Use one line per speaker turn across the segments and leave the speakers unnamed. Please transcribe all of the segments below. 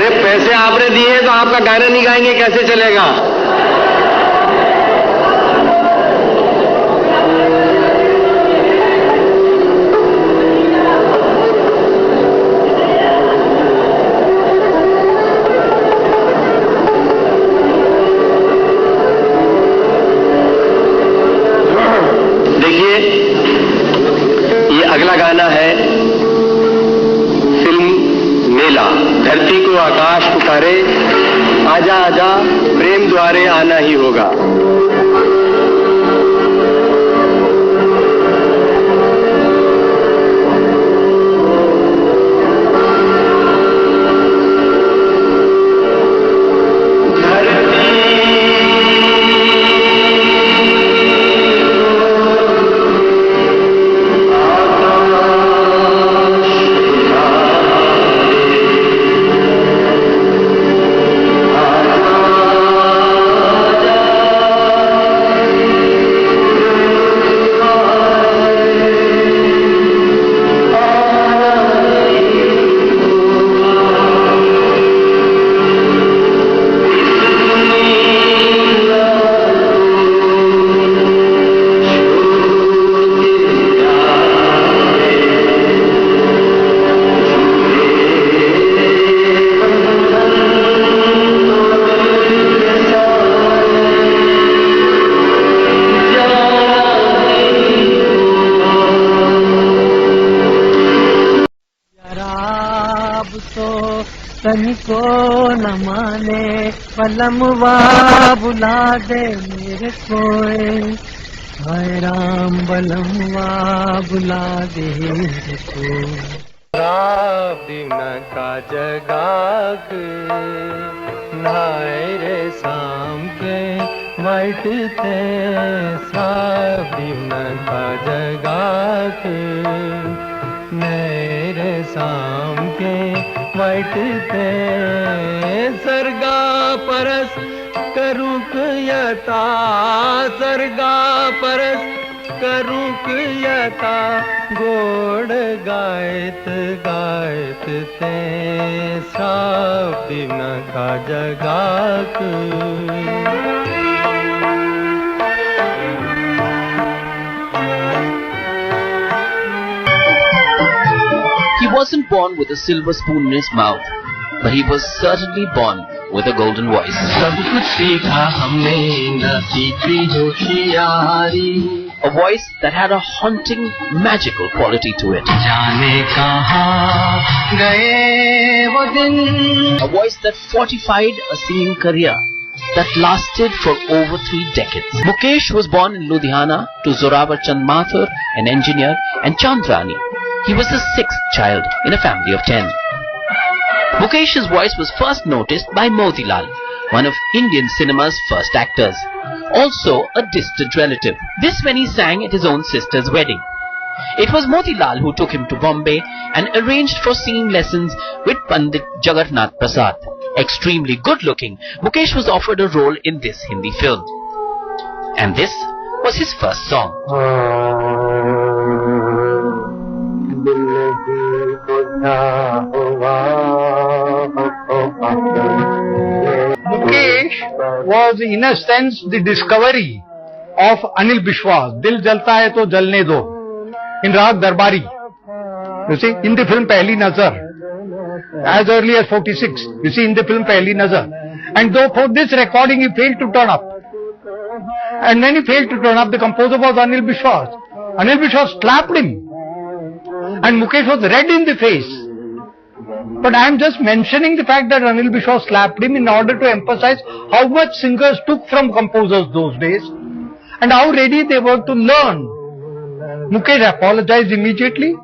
अरे पैसे आपने दिए तो आपका गाना नहीं गाएंगे कैसे चलेगा? अगला गाना है फिल्म मेला। धरती को आकाश पुकारे, आजा आजा प्रेम द्वारे आना ही होगा।
तनिको न माने पलमवा बुला दे मेरे कोए, हाय राम बलमवा बुला दे मेरे को। दिन का जगाक नाय रे शाम के वाइट थे, दिन का जगाक नए रे शाम के वाइट थे, सरगा परस करुक यता, सरगा परस करुक यता, गोड़ गायत गायत ते साफ दिन का जगाक।
He wasn't born with a silver spoon in his mouth, but he was certainly born with a golden voice. A voice that had a haunting, magical quality to it. A voice that fortified a singing career that lasted for over 3 decades. Mukesh was born in Ludhiana to Zorawar Chand Mathur, an engineer, and Chandrani. He was the 6th child in a family of 10. Mukesh's voice was first noticed by Motilal, one of Indian cinema's first actors, also a distant relative. This when he sang at his own sister's wedding. It was Motilal who took him to Bombay and arranged for singing lessons with Pandit Jagannath Prasad. Extremely good looking, Mukesh was offered a role in this Hindi film. And this was his first song.
Mukesh was in a sense the discovery of Anil Bishwas. Dil jalta hai to jalne do in Raag Darbari. You see, in the film Pehli Nazar, as early as 46, you see, in the film Pehli Nazar. And though for this recording he failed to turn up, and when he failed to turn up, the composer was Anil Bishwas. Anil Bishwas slapped him, and Mukesh was red in the face. But I am just mentioning the fact that Anil Bishwas slapped him in order to emphasize how much singers took from composers those days and how ready they were to learn. Mukesh apologized immediately,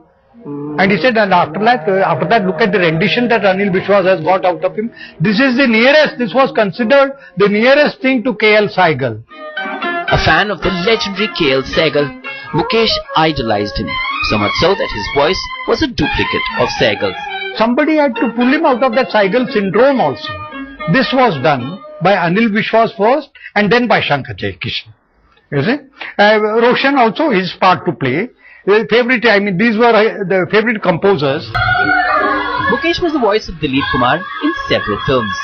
and he said, and after that, look at the rendition that Anil Bishwas has got out of him. This is the nearest, this was considered the nearest thing to K.L. Saigal.
A fan of the legendary K.L. Saigal, Mukesh idolized him, so much so that his voice was a duplicate of Saigal's.
Somebody had to pull him out of that Saigal syndrome also. This was done by Anil Bishwas first and then by Shankar Jaikishan. You see? Roshan also his part to play. These were the favorite composers.
Mukesh was the voice of Dilip Kumar in several films.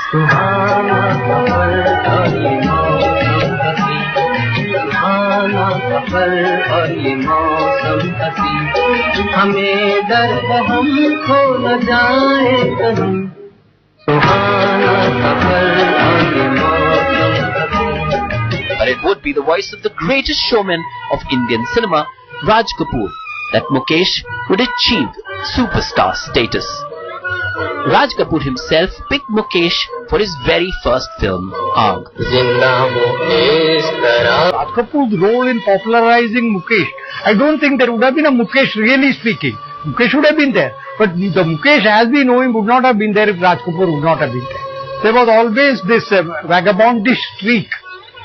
But it would be the voice of the greatest showman of Indian cinema, Raj Kapoor, that Mukesh would achieve superstar status. Raj Kapoor himself picked Mukesh for his very first film, Aag.
Raj Kapoor's role in popularizing Mukesh, I don't think there would have been a Mukesh really speaking. Mukesh would have been there, but the Mukesh as we know him would not have been there if Raj Kapoor would not have been there. There was always this vagabondish streak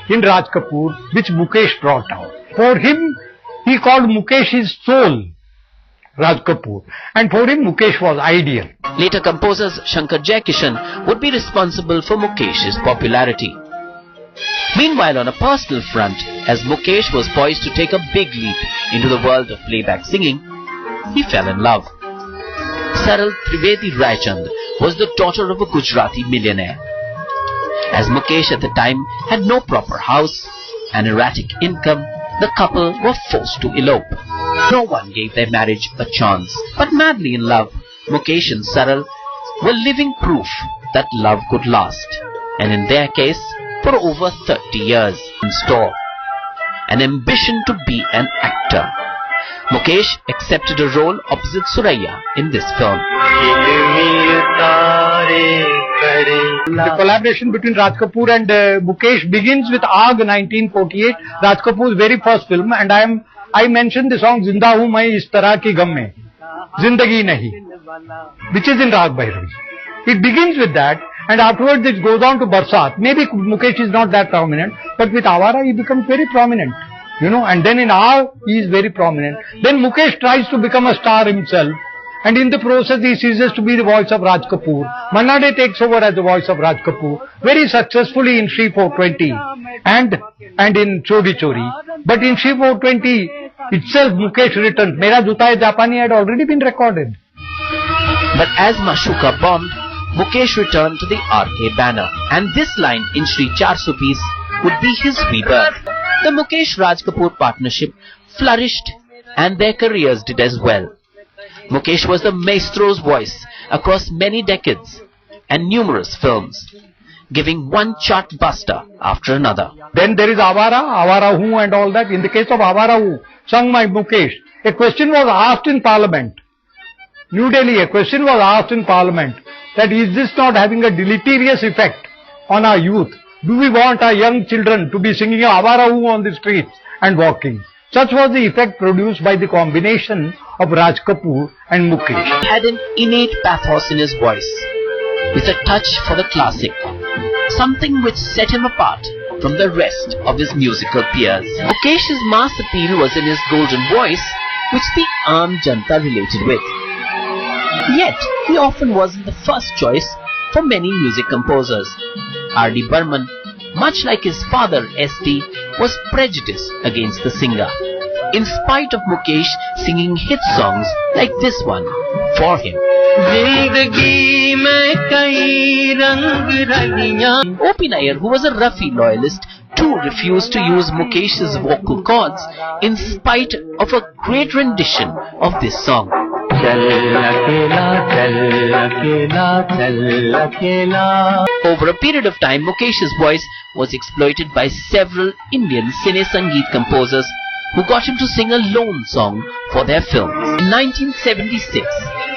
in Raj Kapoor which Mukesh brought out. For him, he called Mukesh his soul, Raj Kapoor, and for him Mukesh was ideal.
Later composers Shankar Jaikishan would be responsible for Mukesh's popularity. Meanwhile, on a personal front, as Mukesh was poised to take a big leap into the world of playback singing, he fell in love. Saral Trivedi Raichand was the daughter of a Gujarati millionaire. As Mukesh at the time had no proper house and erratic income, the couple were forced to elope. No one gave their marriage a chance. But madly in love, Mukesh and Saral were living proof that love could last. And in their case, for over 30 years in store. An ambition to be an actor. Mukesh accepted a role opposite Suraiya in this film.
The collaboration between Raj Kapoor and Mukesh begins with Aag 1948, Raj Kapoor's very first film, and I mentioned the song Zinda Hu Main Is Tarah Ki Gam Mein, Zindagi Nahi, which is in Raag Bhairavi. It begins with that, and afterwards it goes on to Barsat. Maybe Mukesh is not that prominent, but with Awara he becomes very prominent. You know, and then in Aag he is very prominent. Then Mukesh tries to become a star himself, and in the process he ceases to be the voice of Raj Kapoor. Manna Dey takes over as the voice of Raj Kapoor, very successfully in Shri 420 and in Chori Chori. But in Shri 420 itself Mukesh returned. Mera Juta Hai Japani had already been recorded.
But as Mashuka bombed, Mukesh returned to the RK banner, and this line in Shri 400 Piece would be his rebirth. The Mukesh-Raj Kapoor partnership flourished, and their careers did as well. Mukesh was the Maestro's voice across many decades and numerous films, giving one chart buster after another.
Then there is Awara Hu and all that. In the case of Awara Hu, sung by Mukesh, a question was asked in Parliament. New Delhi, a question was asked in Parliament that is this not having a deleterious effect on our youth? Do we want our young children to be singing Awara Hu on the streets and walking? Such was the effect produced by the combination of Raj Kapoor and Mukesh.
He had an innate pathos in his voice, with a touch for the classic, something which set him apart from the rest of his musical peers. Mukesh's mass appeal was in his golden voice, which the Aam Janta related with. Yet, he often wasn't the first choice for many music composers. R.D. Burman, much like his father S.T., was prejudiced against the singer, in spite of Mukesh singing hit songs like this one for him. O.P. Nair, who was a Rafi loyalist, too refused to use Mukesh's vocal cords in spite of a great rendition of this song. Over a period of time, Mukesh's voice was exploited by several Indian Cine Sangeet composers who got him to sing a lone song for their films. In 1976,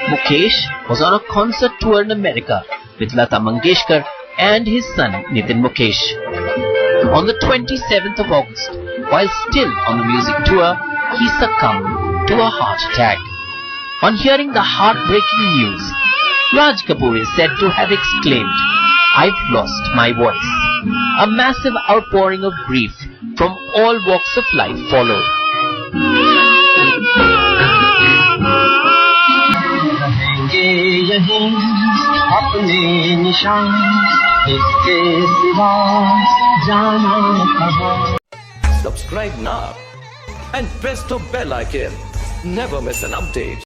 Mukesh was on a concert tour in America with Lata Mangeshkar and his son Nitin Mukesh. On the 27th of August, while still on the music tour, he succumbed to a heart attack. On hearing the heartbreaking news, Raj Kapoor is said to have exclaimed, "I've lost my voice." A massive outpouring of grief from all walks of life followed.
Subscribe now and press the bell icon. Never miss an update.